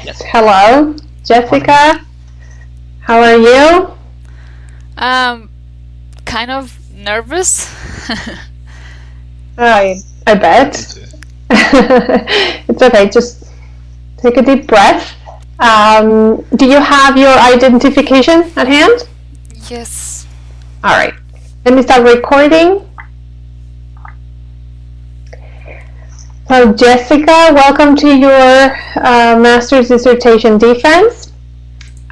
Yes. Hello, Jessica. How are you? Kind of nervous. I bet. It's okay. Just take a deep breath. Do you have your identification at hand? Yes. All right. Let me start recording. So, Jessica, welcome to your master's dissertation defense.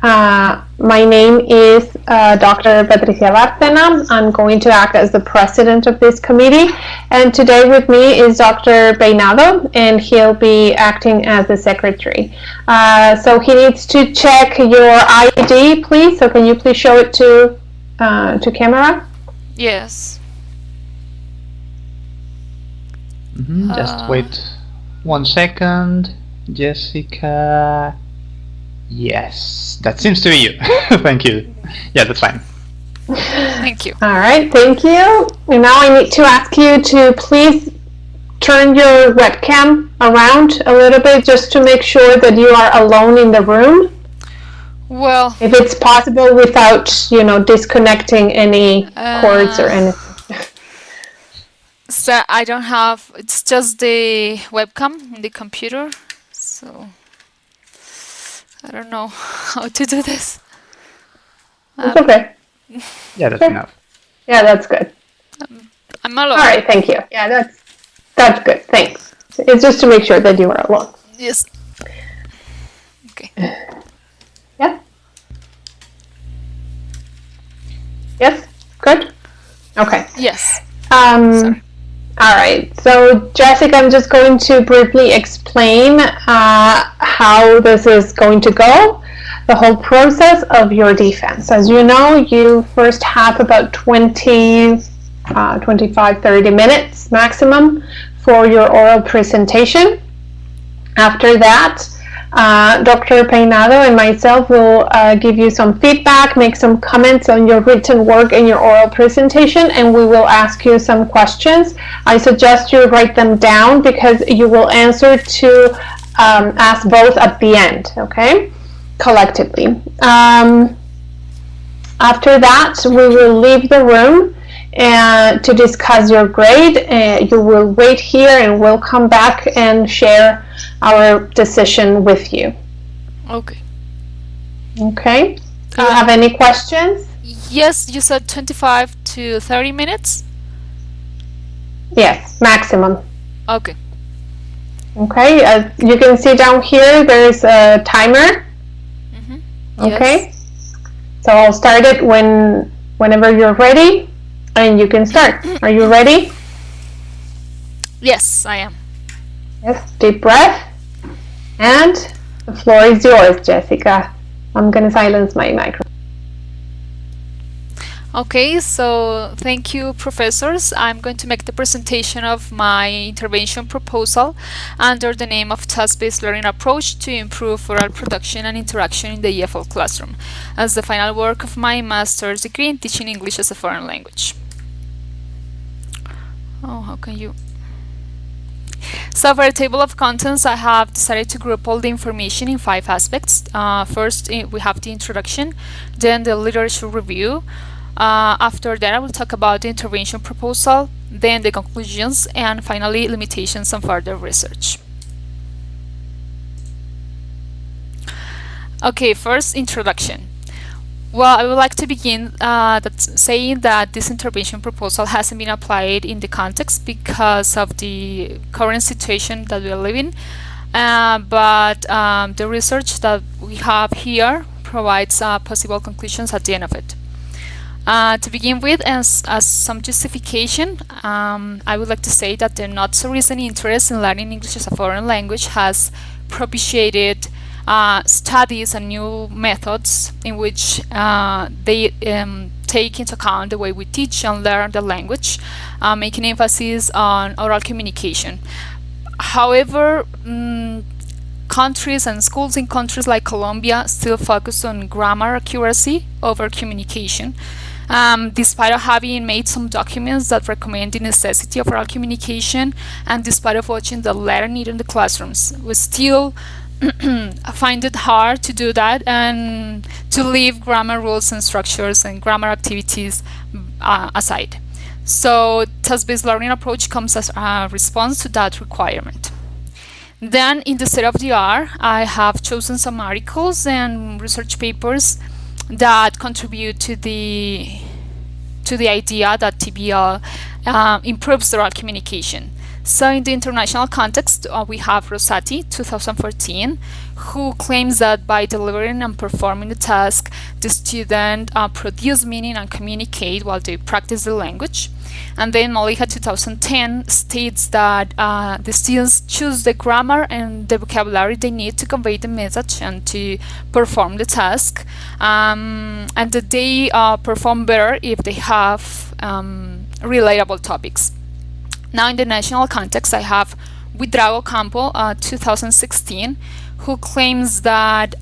My name is Dr. Patricia Bárcena. I'm going to act as the president of this committee. And today with me is Dr. Peinado, and he'll be acting as the secretary. So he needs to check your ID, please. So can you please show it to camera? Yes. Just wait 1 second. Jessica. Yes, that seems to be you. Thank you. Yeah, that's fine. Thank you. All right, thank you. And now I need to ask you to please turn your webcam around a little bit just to make sure that you are alone in the room. Well, If it's possible without, disconnecting any cords or anything. so I don't have, it's just the webcam in the computer, so I don't know how to do this. It's okay. Yeah, that's Okay. enough. Yeah, that's good. I'm alone. All right, thank you. Yeah, that's good. Thanks. It's just to make sure that you are alone. Yes. Okay. Yeah? Yes? Good? Okay. Yes. All right. So, Jessica, I'm just going to briefly explain how this is going to go, the whole process of your defense. As you know, you first have about 25, 30 minutes maximum for your oral presentation. After that, Dr. Peinado and myself will give you some feedback, make some comments on your written work and your oral presentation, and we will ask you some questions. I suggest you write them down because you will answer to ask both at the end, okay? Collectively. After that, we will leave the room to discuss your grade. You will wait here and we'll come back and share our decision with you. Okay. Okay? Do you have any questions? Yes, you said 25 to 30 minutes? Yes, maximum. Okay. Okay, you can see down here there's a timer. Okay? Yes. So I'll start it whenever you're ready, and you can start. Are you ready? Yes, I am. Yes, deep breath. And the floor is yours, Jessica. I'm going to silence my microphone. Okay, so thank you, professors. I'm going to make the presentation of my intervention proposal under the name of Task-Based Learning Approach to Improve Oral Production and Interaction in the EFL Classroom as the final work of my master's degree in teaching English as a foreign language. Oh, how can you... So for a table of contents, I have decided to group all the information in 5 aspects. First, we have the introduction, then the literature review. After that, I will talk about the intervention proposal, then the conclusions, and finally, limitations and further research. Okay, first, introduction. Well, I would like to begin saying that this intervention proposal hasn't been applied in the context because of the current situation that we are living, but the research that we have here provides possible conclusions at the end of it. To begin with, as some justification, I would like to say that the not so recent interest in learning English as a foreign language has propitiated studies and new methods in which they take into account the way we teach and learn the language, making emphasis on oral communication. However, countries and schools in countries like Colombia still focus on grammar accuracy over communication. Despite of having made some documents that recommend the necessity of oral communication, and despite of watching the letter need in the classrooms, we still find it hard to do that and to leave grammar rules and structures and grammar activities aside. So task-based learning approach comes as a response to that requirement. Then in the state of the art, I have chosen some articles and research papers that contribute to the idea that TBL improves oral communication. So in the international context, we have Rosati, 2014, who claims that by delivering and performing the task, the student produce meaning and communicate while they practice the language. And then Malika, 2010, states that the students choose the grammar and the vocabulary they need to convey the message and to perform the task, and that they perform better if they have relatable topics. Now in the national context, I have Buitrago Campo, 2016, who claims that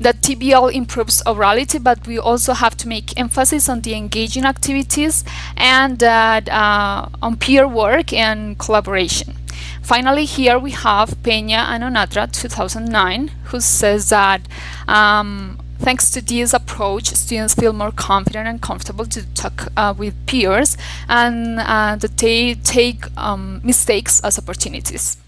that TBL improves orality, but we also have to make emphasis on the engaging activities and that on peer work and collaboration. Finally, here we have Peña and Onatra, 2009, who says that thanks to this approach, students feel more confident and comfortable to talk with peers, and that they take mistakes as opportunities.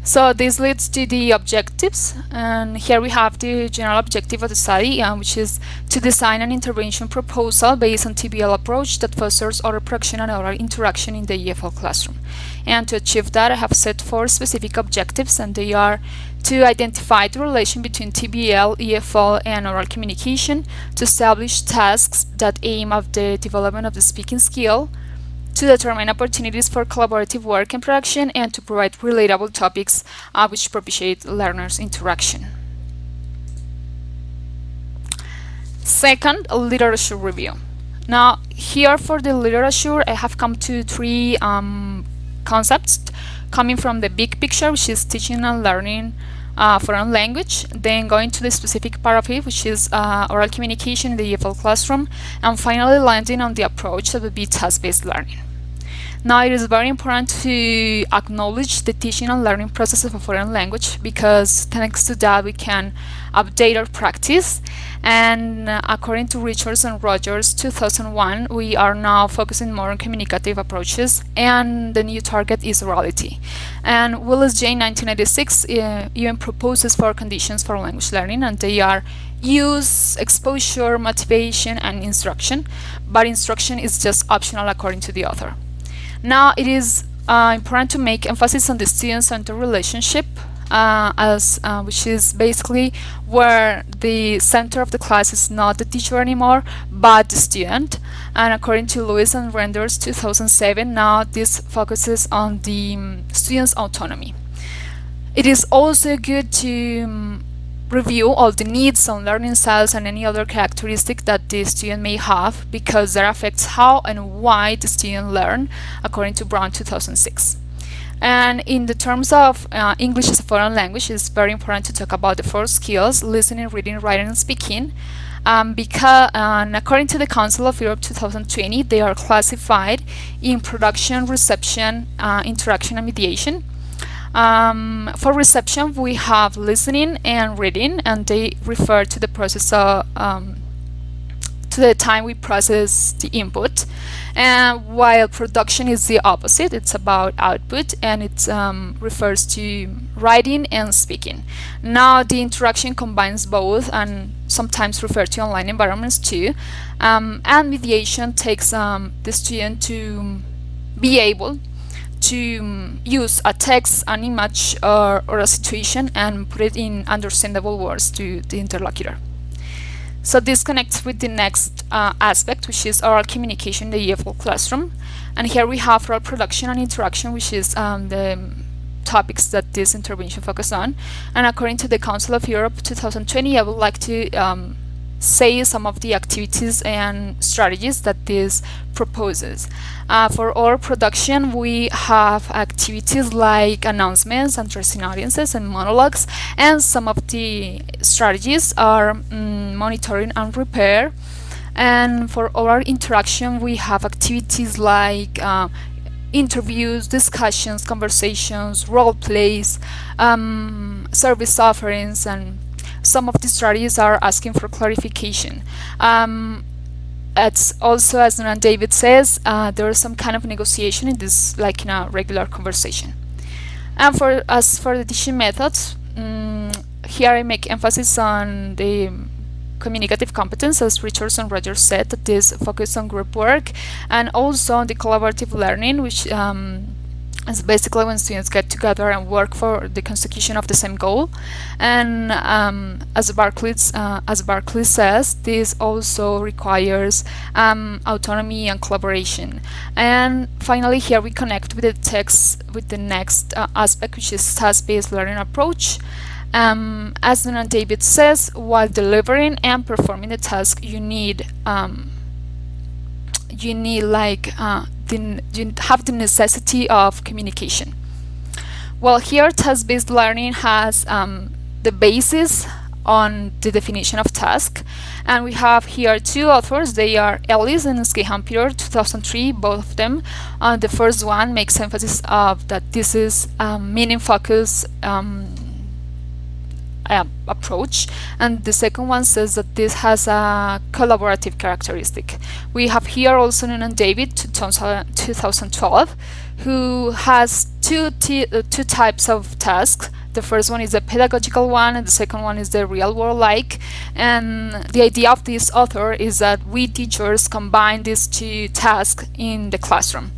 So this leads to the objectives, and here we have the general objective of the study, which is to design an intervention proposal based on TBL approach that fosters oral production and oral interaction in the EFL classroom. And to achieve that, I have set 4 specific objectives, and they are to identify the relation between TBL, EFL, and oral communication, to establish tasks that aim at the development of the speaking skill, to determine opportunities for collaborative work and production, and to provide relatable topics which propitiate learners' interaction. Second, literature review. Now, here for the literature, I have come to 3 concepts coming from the big picture, which is teaching and learning foreign language, then going to the specific part of it, which is oral communication in the EFL classroom, and finally landing on the approach that would be task-based learning. Now, it is very important to acknowledge the teaching and learning process of a foreign language, because thanks to that we can update our practice. And according to Richards and Rogers, 2001, we are now focusing more on communicative approaches, and the new target is orality. And Willis J. 1996 even proposes 4 conditions for language learning, and they are use, exposure, motivation, and instruction. But instruction is just optional according to the author. Now, it is important to make emphasis on the student-centered relationship, which is basically where the center of the class is not the teacher anymore, but the student. And according to Lewis and Renders, 2007, now this focuses on the student's autonomy. It is also good to review all the needs on learning styles and any other characteristic that the student may have, because that affects how and why the student learn, according to Brown, 2006. And in the terms of English as a foreign language, it's very important to talk about the 4 skills: listening, reading, writing, and speaking, because according to the Council of Europe 2020, they are classified in production, reception, interaction, and mediation. For reception, we have listening and reading, and they refer to the process of to the time we process the input. And while production is the opposite, it's about output, and it refers to writing and speaking. Now, the interaction combines both, and sometimes referred to online environments too. And mediation takes the student to be able to use a text, an image, or a situation and put it in understandable words to the interlocutor. So this connects with the next aspect, which is oral communication in the EFL classroom. And here we have oral production and interaction, which is the topics that this intervention focuses on. And according to the Council of Europe 2020, I would like to say some of the activities and strategies that this proposes. For oral production, we have activities like announcements, addressing audiences, and monologues, and some of the strategies are monitoring and repair. And for oral interaction, we have activities like interviews, discussions, conversations, role plays, service offerings, and some of the strategies are asking for clarification. It's also, as Nuna and David says, there is some kind of negotiation in this, like in a regular conversation. And as for the teaching methods, here I make emphasis on the communicative competence, as Richards and Rogers said, that is focused on group work, and also on the collaborative learning, which is basically when students get together and work for the consecution of the same goal. And as Barclay says, this also requires autonomy and collaboration. And finally, here we connect with the text with the next aspect, which is task-based learning approach. As Nuna and David says, while delivering and performing the task, you have the necessity of communication. Well, here task-based learning has the basis on the definition of task, and we have here two authors. They are Ellis and Skehampier, 2003, both of them. The first one makes emphasis of that this is meaning focus approach, and the second one says that this has a collaborative characteristic. We have here also Nuna and David, 2012, who has two types of tasks. The first one is the pedagogical one, and the second one is the real world like. And the idea of this author is that we teachers combine these two tasks in the classroom.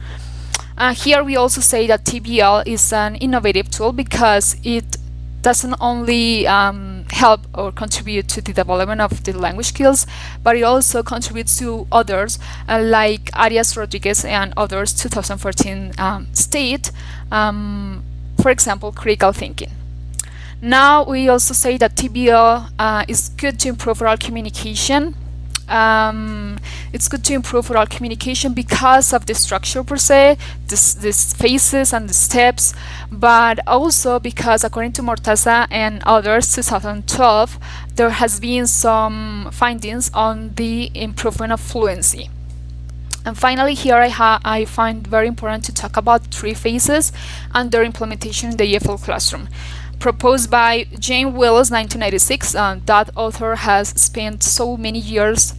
Here we also say that TBL is an innovative tool because it doesn't only help or contribute to the development of the language skills, but it also contributes to others, like Arias Rodriguez and others, 2014 state, for example, critical thinking. Now we also say that TBL is good to improve oral communication. It's good to improve oral communication because of the structure per se, these phases and the steps, but also because, according to Mortaza and others, 2012, there has been some findings on the improvement of fluency. And finally, here I find very important to talk about 3 phases and their implementation in the EFL classroom. Proposed by Jane Willis, 1996. That author has spent so many years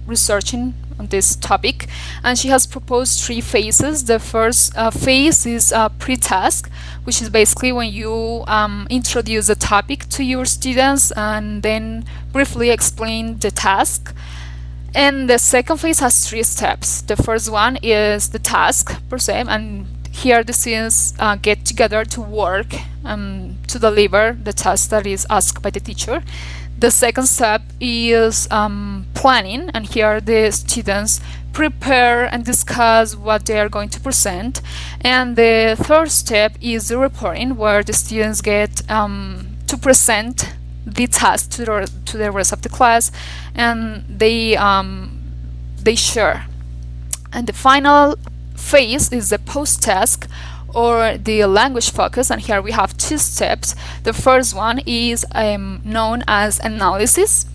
researching on this topic, and she has proposed 3 phases. The first phase is pre-task, which is basically when you introduce the topic to your students and then briefly explain the task. And the second phase has 3 steps. The first one is the task per se, and here the students get together to work to deliver the task that is asked by the teacher. The second step is planning, and here the students prepare and discuss what they are going to present. And the third step is the reporting, where the students get to present the task to the rest of the class, and they share. And the final phase is the post-task, or the language focus, and here we have 2 steps. The first one is known as analysis,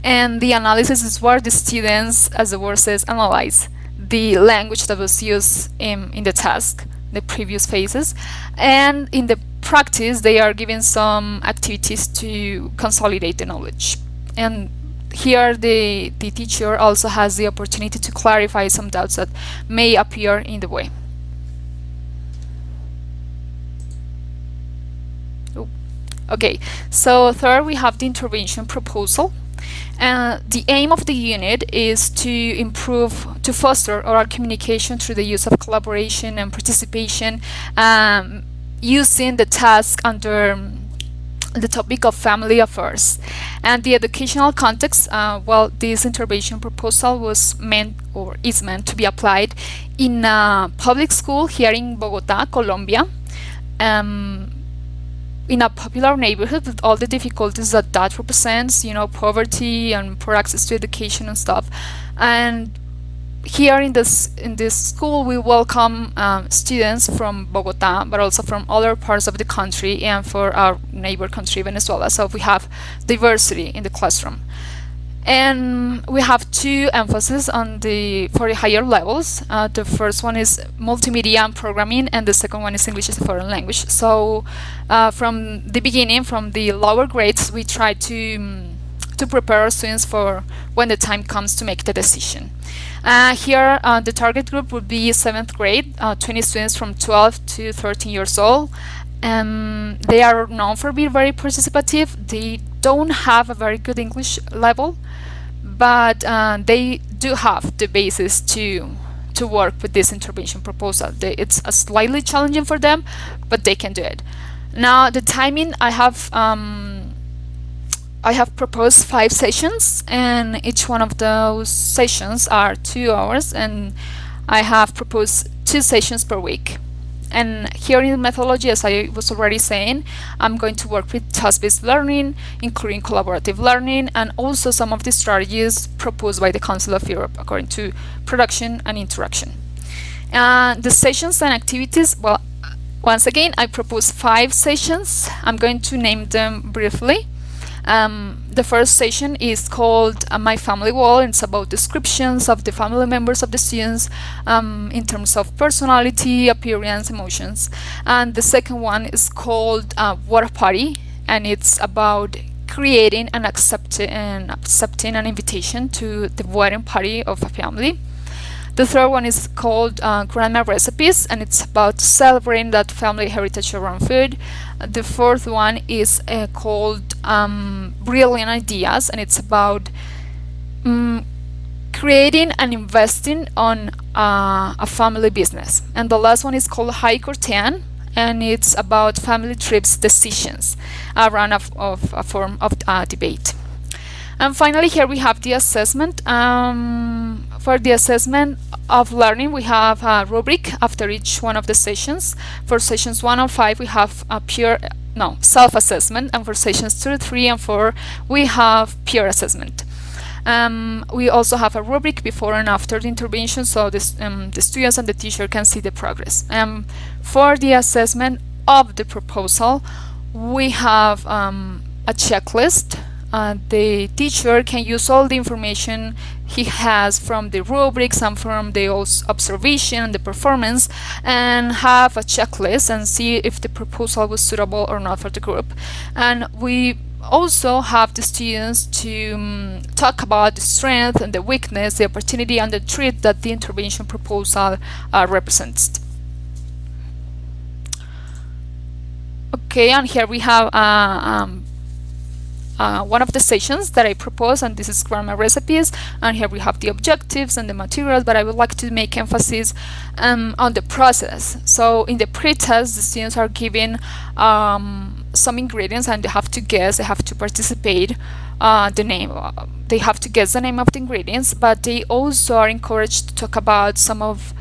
and the analysis is where the students, as the word says, analyze the language that was used in the task, the previous phases. And in the practice, they are given some activities to consolidate the knowledge. And here the teacher also has the opportunity to clarify some doubts that may appear in the way. Okay, so third we have the intervention proposal. The aim of the unit is to foster oral communication through the use of collaboration and participation, using the task under the topic of family affairs. And the educational context, well, this intervention proposal was meant or is meant to be applied in a public school here in Bogota, Colombia, in a popular neighborhood with all the difficulties that represents, poverty and poor access to education and stuff. And here in this school, we welcome students from Bogota, but also from other parts of the country and for our neighbor country, Venezuela. So we have diversity in the classroom. And we have two emphases for the higher levels. The first one is multimedia and programming, and the second one is English as a foreign language. So from the beginning, from the lower grades, we try to prepare our students for when the time comes to make the decision. Here, the target group would be 7th grade, 20 students from 12 to 13 years old. They are known for being very participative. They don't have a very good English level, but they do have the basis to work with this intervention proposal. It's slightly challenging for them, but they can do it. Now, the timing, I have proposed 5 sessions, and each one of those sessions are 2 hours, and I have proposed 2 sessions per week. And here in the methodology, as I was already saying, I'm going to work with task-based learning, including collaborative learning, and also some of the strategies proposed by the Council of Europe according to production and interaction. The sessions and activities, well, once again, I propose 5 sessions. I'm going to name them briefly. The first session is called My Family Wall. It's about descriptions of the family members of the students in terms of personality, appearance, emotions. And the second one is called Water Party, and it's about creating and accepting an invitation to the wedding party of a family. The third one is called Grandma Recipes, and it's about celebrating that family heritage around food. The fourth one is called Brilliant Ideas, and it's about creating and investing on a family business. And the last one is called High Cortan, and it's about family trips decisions around a form of debate. And finally, here we have the assessment. For the assessment of learning, we have a rubric after each one of the sessions. For sessions 1 and 5, we have a self-assessment, and for sessions 2, 3, and 4, we have peer assessment. We also have a rubric before and after the intervention, so the students and the teacher can see the progress. For the assessment of the proposal, we have a checklist. The teacher can use all the information he has from the rubrics and from the observation and the performance, and have a checklist and see if the proposal was suitable or not for the group. And we also have the students to talk about the strength and the weakness, the opportunity and the threat that the intervention proposal represents. Okay, and here we have one of the sessions that I propose, and this is Grandma Recipes, and here we have the objectives and the materials, but I would like to make emphasis on the process. So in the pre-test, the students are given some ingredients, and they have to guess, they have to participate the name. They have to guess the name of the ingredients, but they also are encouraged to talk about some of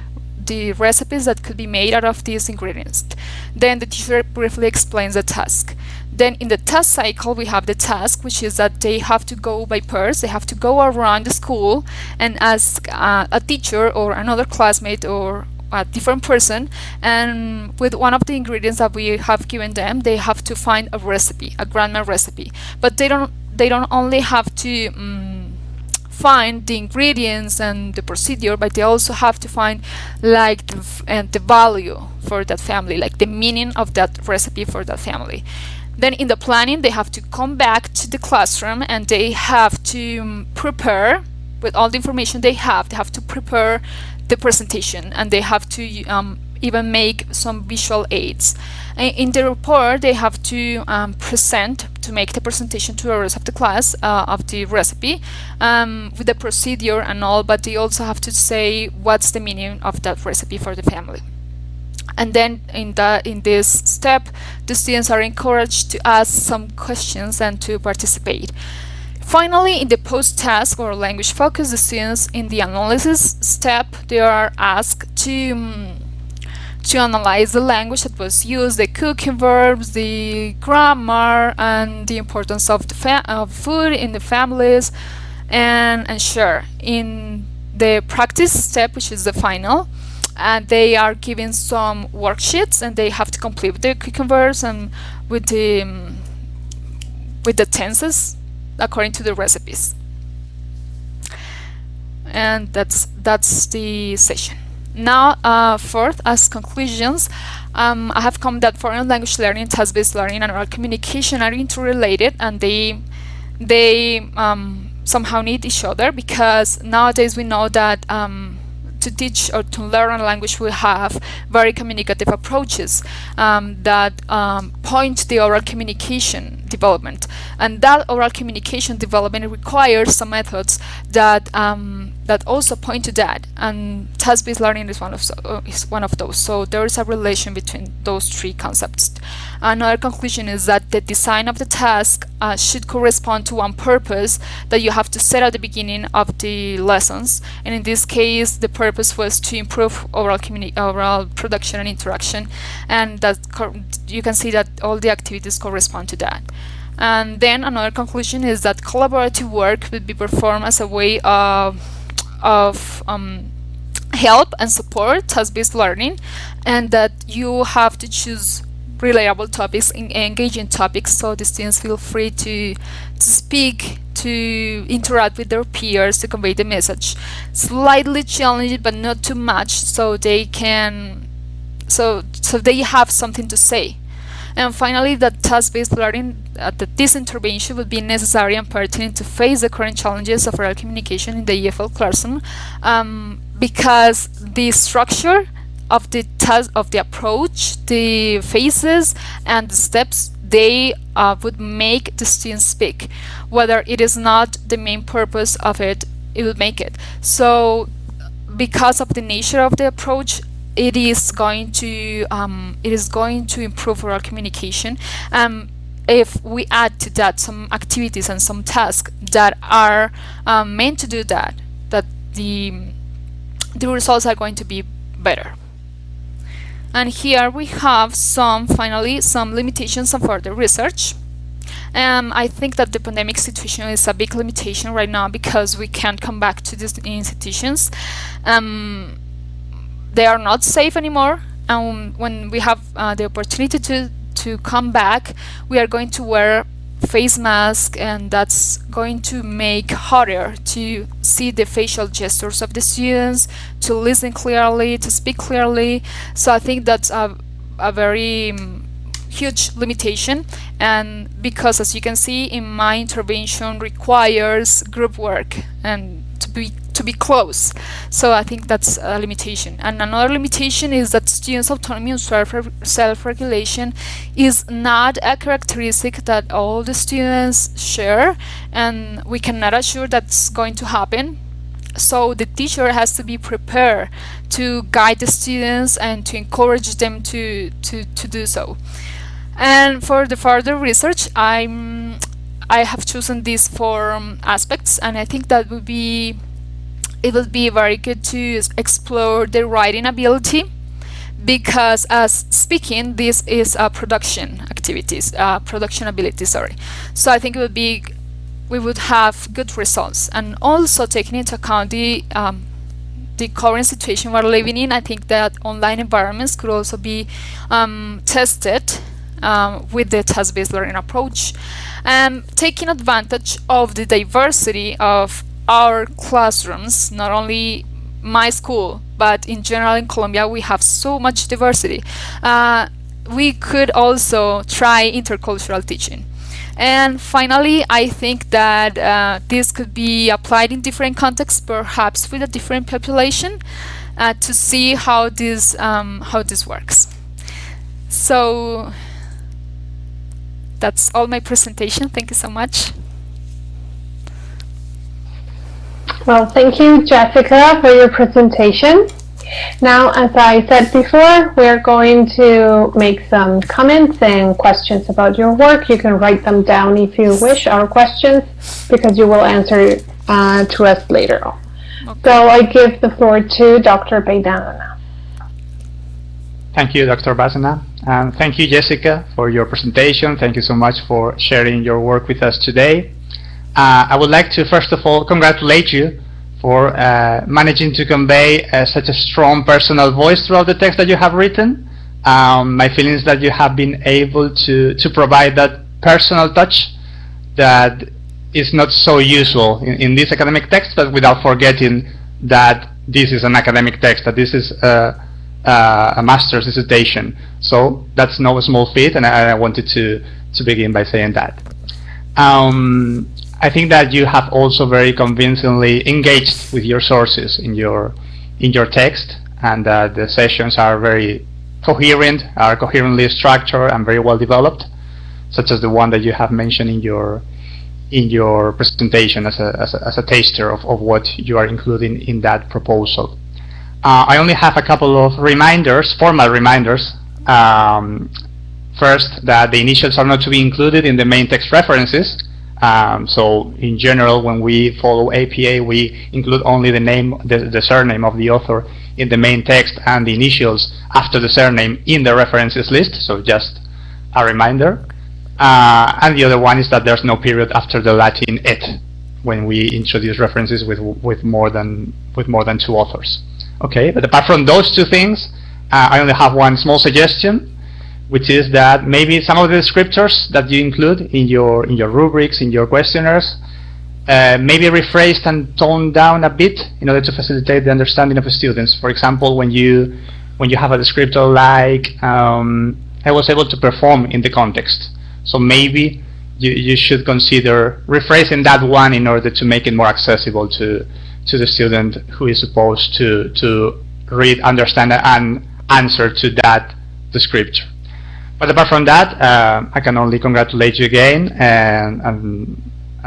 the recipes that could be made out of these ingredients. Then the teacher briefly explains the task. Then in the task cycle, we have the task, which is that they have to go by pairs. They have to go around the school and ask a teacher or another classmate or a different person, and with one of the ingredients that we have given them, they have to find a recipe, a grandma recipe. But they don't only have to find the ingredients and the procedure, but they also have to find like the value for that family, like the meaning of that recipe for that family. Then in the planning, they have to come back to the classroom and they have to prepare, with all the information they have to prepare the presentation, and they have to even make some visual aids. In the report, they have to present, to make the presentation to the rest of the class of the recipe with the procedure and all, but they also have to say what's the meaning of that recipe for the family. And then in this step, the students are encouraged to ask some questions and to participate. Finally, in the post-task or language focus, the students in the analysis step, they are asked to analyze the language that was used, the cooking verbs, the grammar, and the importance of of food in the families, and share. In the practice step, which is the final, they are given some worksheets, and they have to complete the cooking verbs and with the tenses according to the recipes. and that's the session. Now, fourth, as conclusions, I have come that foreign language learning, task-based learning, and oral communication are interrelated, and they somehow need each other, because nowadays we know that to teach or to learn a language we have very communicative approaches that point to the oral communication development, and that oral communication development requires some methods that that also point to that, and task-based learning is one of those. So there is a relation between those three concepts. Another conclusion is that the design of the task should correspond to one purpose that you have to set at the beginning of the lessons, and in this case the purpose was to improve oral production and interaction, and that you can see that all the activities correspond to that. And then another conclusion is that collaborative work will be performed as a way of help and support task-based learning, and that you have to choose reliable topics, engaging topics, so the students feel free to speak, to interact with their peers, to convey the message. Slightly challenging, but not too much, so they can so they have something to say. And finally, that task-based learning, that this intervention would be necessary and pertinent to face the current challenges of oral communication in the EFL classroom, because the structure of the task, of the approach, the phases, and the steps, they would make the students speak. Whether it is not the main purpose of it, it would make it. So, because of the nature of the approach, it is going to improve oral communication. If we add to that some activities and some tasks that are meant to do that the results are going to be better. And here we have finally some limitations of further research. I think that the pandemic situation is a big limitation right now, because we can't come back to these institutions. They are not safe anymore, and when we have the opportunity to come back, we are going to wear face masks, and that's going to make harder to see the facial gestures of the students, to listen clearly, to speak clearly. So I think that's a very huge limitation, and because, as you can see, in my intervention requires group work and to be close. So I think that's a limitation. And another limitation is that students' autonomy and self-regulation is not a characteristic that all the students share, and we cannot assure that's going to happen. So the teacher has to be prepared to guide the students and to encourage them to do so. And for the further research, I have chosen these 4 aspects, and I think that it would be very good to explore the writing ability, because as speaking, this is a production ability, sorry. So I think we would have good results. And also, taking into account the current situation we're living in, I think that online environments could also be tested with the task-based learning approach, taking advantage of the diversity of our classrooms. Not only my school, but in general in Colombia we have so much diversity. We could also try intercultural teaching. And finally, I think that this could be applied in different contexts, perhaps with a different population, to see how this works. So that's all my presentation. Thank you so much. Well, thank you, Jessica, for your presentation. Now, as I said before, we're going to make some comments and questions about your work. You can write them down if you wish, our questions, because you will answer to us later on. Okay. So I give the floor to Dr. Beidana. Thank you, Dr. Bazana. And thank you, Jessica, for your presentation. Thank you so much for sharing your work with us today. I would like to first of all congratulate you for managing to convey such a strong personal voice throughout the text that you have written. My feeling is that you have been able to provide that personal touch that is not so usual in this academic text, but without forgetting that this is an academic text, that this is a master's dissertation. So that's no small feat, and I wanted to begin by saying that. I think that you have also very convincingly engaged with your sources in your text, and the sessions are very coherent, are coherently structured and very well developed, such as the one that you have mentioned in your presentation as a taster of what you are including in that proposal. I only have a couple of reminders, formal reminders. First, that the initials are not to be included in the main text references. So in general, when we follow APA, we include only the name, the surname of the author in the main text, and the initials after the surname in the references list. So just a reminder. And the other one is that there's no period after the Latin et when we introduce references with more than two authors. Okay, but apart from those two things, I only have one small suggestion, which is that maybe some of the descriptors that you include in your rubrics, in your questionnaires, maybe rephrased and toned down a bit in order to facilitate the understanding of the students. For example, when you have a descriptor like I was able to perform in the context, so maybe you should consider rephrasing that one in order to make it more accessible to the student who is supposed to read, understand, and answer to that descriptor. But apart from that, I can only congratulate you again and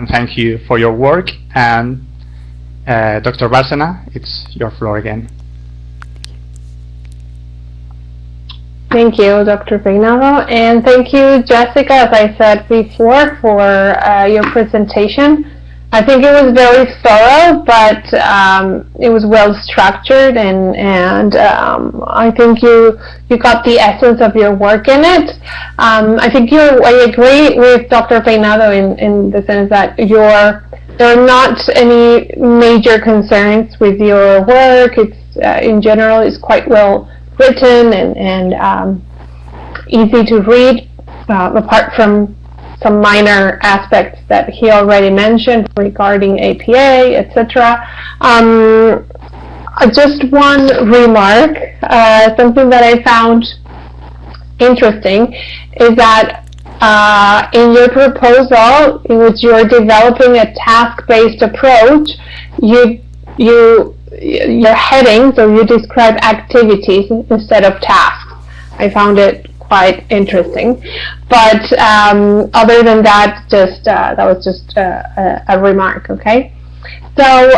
thank you for your work. And Dr. Bárcena, it's your floor again. Thank you, Dr. Peinado, and thank you, Jessica, as I said before, for your presentation. I think it was very thorough, but it was well structured, and I think you got the essence of your work in it. I agree with Dr. Peinado in the sense that there are not any major concerns with your work. It's in general is quite well written and easy to read, apart from some minor aspects that he already mentioned regarding APA, etc. Just one remark, something that I found interesting is that in your proposal, in which you are developing a task-based approach, your heading, so you describe activities instead of tasks. I found it quite interesting, but other than that, that was just a remark. Okay, so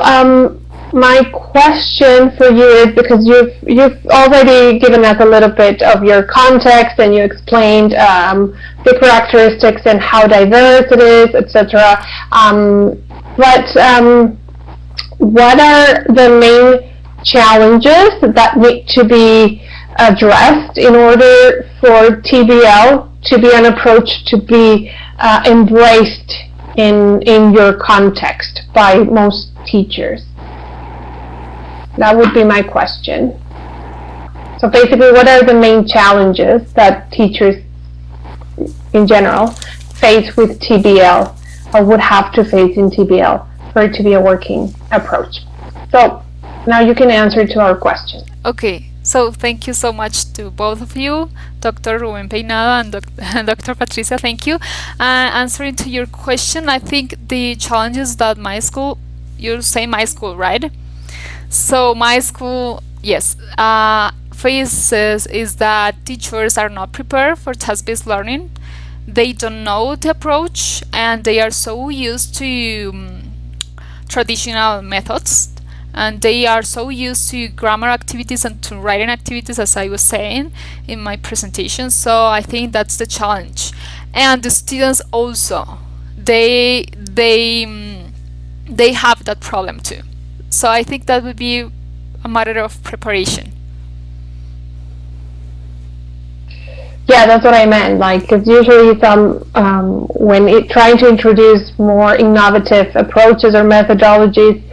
my question for you is, because you've already given us a little bit of your context and you explained the characteristics and how diverse it is, etc. But what are the main challenges that need to be addressed in order for TBL to be an approach to be embraced in your context by most teachers? That would be my question. So basically, what are the main challenges that teachers in general face with TBL, or would have to face in TBL for it to be a working approach? So now you can answer to our question. Okay. So thank you so much to both of you, Dr. Rubén Peinado and Dr. Patricia. Thank you. Answering to your question, I think the challenges that my school, you say my school, right? So my school, yes, faces is that teachers are not prepared for task-based learning. They don't know the approach, and they are so used to traditional methods. And they are so used to grammar activities and to writing activities, as I was saying in my presentation. So I think that's the challenge. And the students also, they have that problem too. So I think that would be a matter of preparation. Yeah, that's what I meant. Like, because usually when trying to introduce more innovative approaches or methodologies,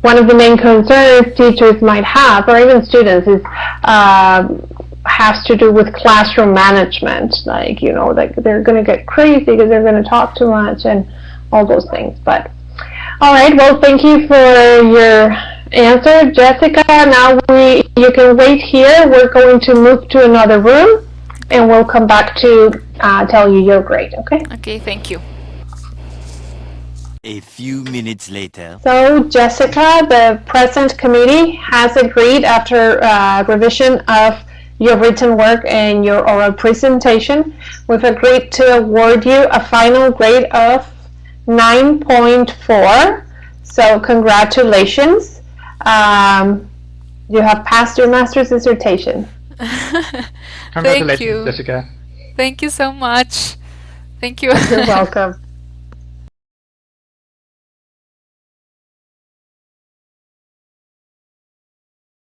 one of the main concerns teachers might have, or even students, is has to do with classroom management. Like, like they're going to get crazy because they're going to talk too much and all those things. But all right, well, thank you for your answer, Jessica. Now you can wait here. We're going to move to another room, and we'll come back to tell you your grade. Okay? Okay, thank you. A few minutes later. So, Jessica, the present committee has agreed after revision of your written work and your oral presentation. We've agreed to award you a final grade of 9.4. So, congratulations. You have passed your master's dissertation. Congratulations, Thank you. Jessica. Thank you so much. Thank you. You're welcome.